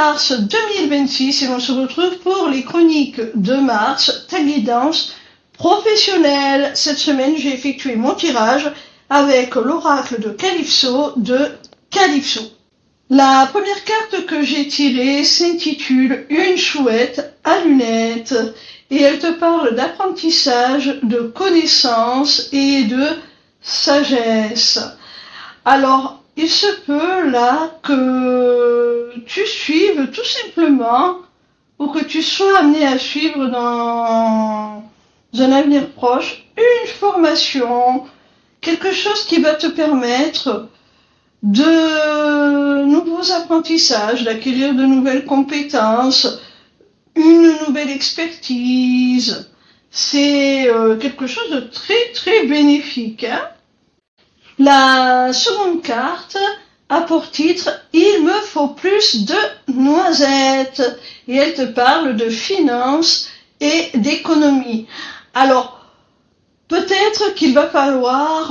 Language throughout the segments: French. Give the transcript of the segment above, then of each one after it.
mars 2026 et on se retrouve pour les chroniques de mars, ta guidance professionnelle. Cette semaine, j'ai effectué mon tirage avec l'oracle de Calypso de Calypso. La première carte que j'ai tirée s'intitule Une chouette à lunettes et elle te parle d'apprentissage, de connaissance et de sagesse. Alors, il se peut là que tu suives tout simplement ou que tu sois amené à suivre dans un avenir proche une formation, quelque chose qui va te permettre de nouveaux apprentissages, d'acquérir de nouvelles compétences, une nouvelle expertise. C'est quelque chose de très très bénéfique. La seconde carte a pour titre « Il me faut plus de noisettes » et elle te parle de finances et d'économie. Alors, peut-être qu'il va falloir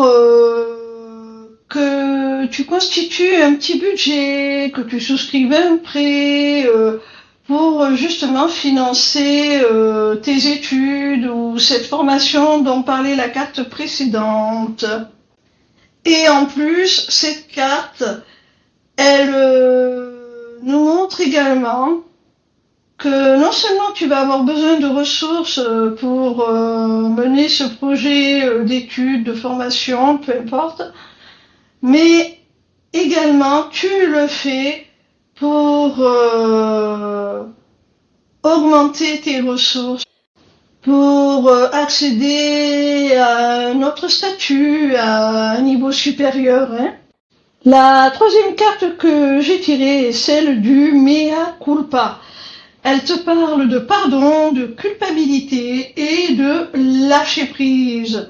que tu constitues un petit budget, que tu souscrives un prêt pour justement financer tes études ou cette formation dont parlait la carte précédente. Et en plus, cette carte, elle nous montre également que non seulement tu vas avoir besoin de ressources pour mener ce projet d'études, de formation, peu importe, mais également tu le fais pour augmenter tes ressources, pour accéder à un autre statut, à un niveau supérieur. La troisième carte que j'ai tirée est celle du mea culpa. Elle te parle de pardon, de culpabilité et de lâcher prise.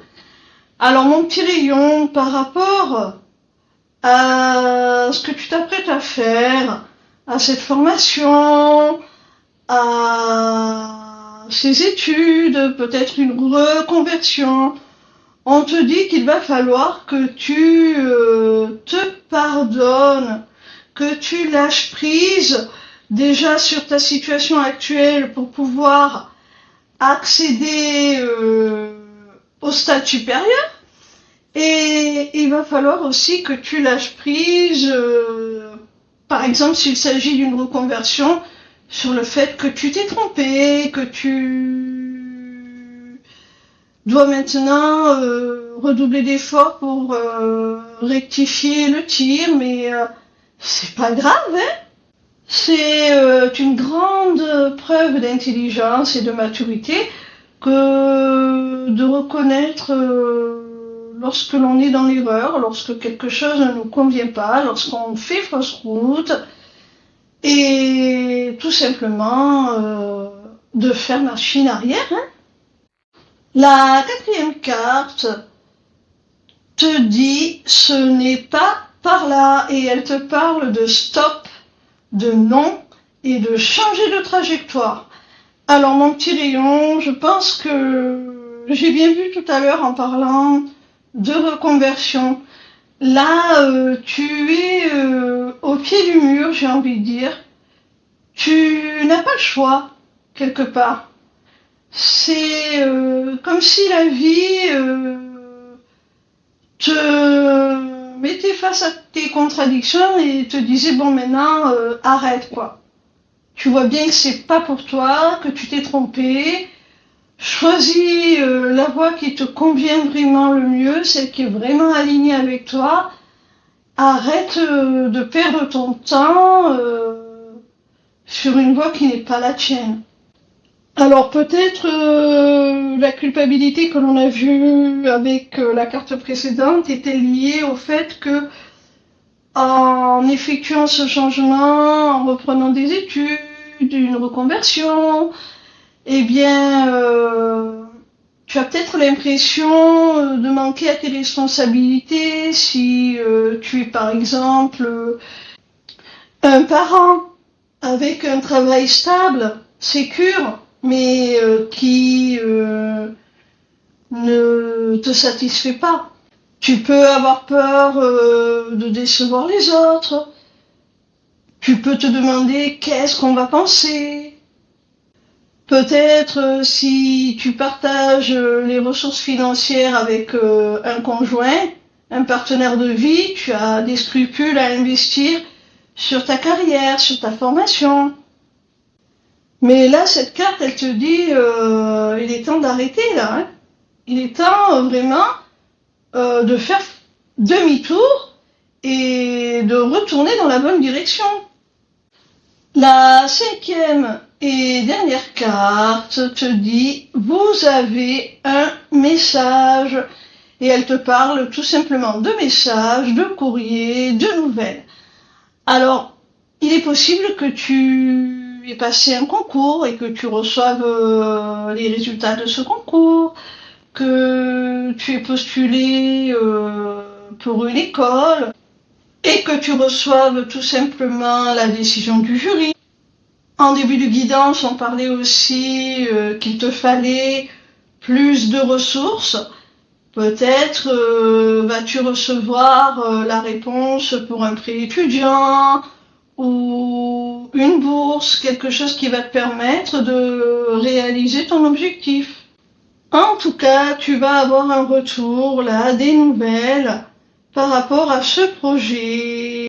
Alors mon petit rayon, par rapport à ce que tu t'apprêtes à faire, à cette formation, à ces études, peut-être une reconversion, on te dit qu'il va falloir que tu te pardonnes, que tu lâches prise déjà sur ta situation actuelle pour pouvoir accéder au stade supérieur. Et il va falloir aussi que tu lâches prise, par exemple s'il s'agit d'une reconversion, sur le fait que tu t'es trompé, que tu dois maintenant redoubler d'efforts pour rectifier le tir, mais c'est pas grave, C'est une grande preuve d'intelligence et de maturité que de reconnaître lorsque l'on est dans l'erreur, lorsque quelque chose ne nous convient pas, lorsqu'on fait fausse route, et tout simplement de faire machine arrière. La quatrième carte te dit ce n'est pas par là et elle te parle de stop, de non et de changer de trajectoire. Alors mon petit rayon, je pense que j'ai bien vu tout à l'heure en parlant de reconversion. Là, tu es au pied du mur, j'ai envie de dire. Tu n'as pas le choix, quelque part. C'est comme si la vie te mettait face à tes contradictions et te disait bon maintenant arrête quoi. Tu vois bien que c'est pas pour toi, que tu t'es trompé. Choisis la voie qui te convient vraiment le mieux, celle qui est vraiment alignée avec toi. Arrête de perdre ton temps sur une voie qui n'est pas la tienne. Alors peut-être la culpabilité que l'on a vue avec la carte précédente était liée au fait que en effectuant ce changement, en reprenant des études, une reconversion, eh bien tu as peut-être l'impression de manquer à tes responsabilités si tu es par exemple un parent avec un travail stable, sécure, mais qui ne te satisfait pas. Tu peux avoir peur de décevoir les autres. Tu peux te demander qu'est-ce qu'on va penser. Peut-être si tu partages les ressources financières avec un conjoint, un partenaire de vie, tu as des scrupules à investir sur ta carrière, sur ta formation. Mais là, cette carte, elle te dit, il est temps d'arrêter là. Hein. Il est temps vraiment de faire demi-tour et de retourner dans la bonne direction. La cinquième et dernière carte te dit, vous avez un message. Et elle te parle tout simplement de messages, de courriers, de nouvelles. Alors, il est possible que tu aies passé un concours et que tu reçoives les résultats de ce concours, que tu aies postulé pour une école et que tu reçoives tout simplement la décision du jury. En début de guidance, on parlait aussi qu'il te fallait plus de ressources. Peut-être vas-tu recevoir la réponse pour un prêt étudiant ou une bourse, quelque chose qui va te permettre de réaliser ton objectif. En tout cas, tu vas avoir un retour là, des nouvelles par rapport à ce projet.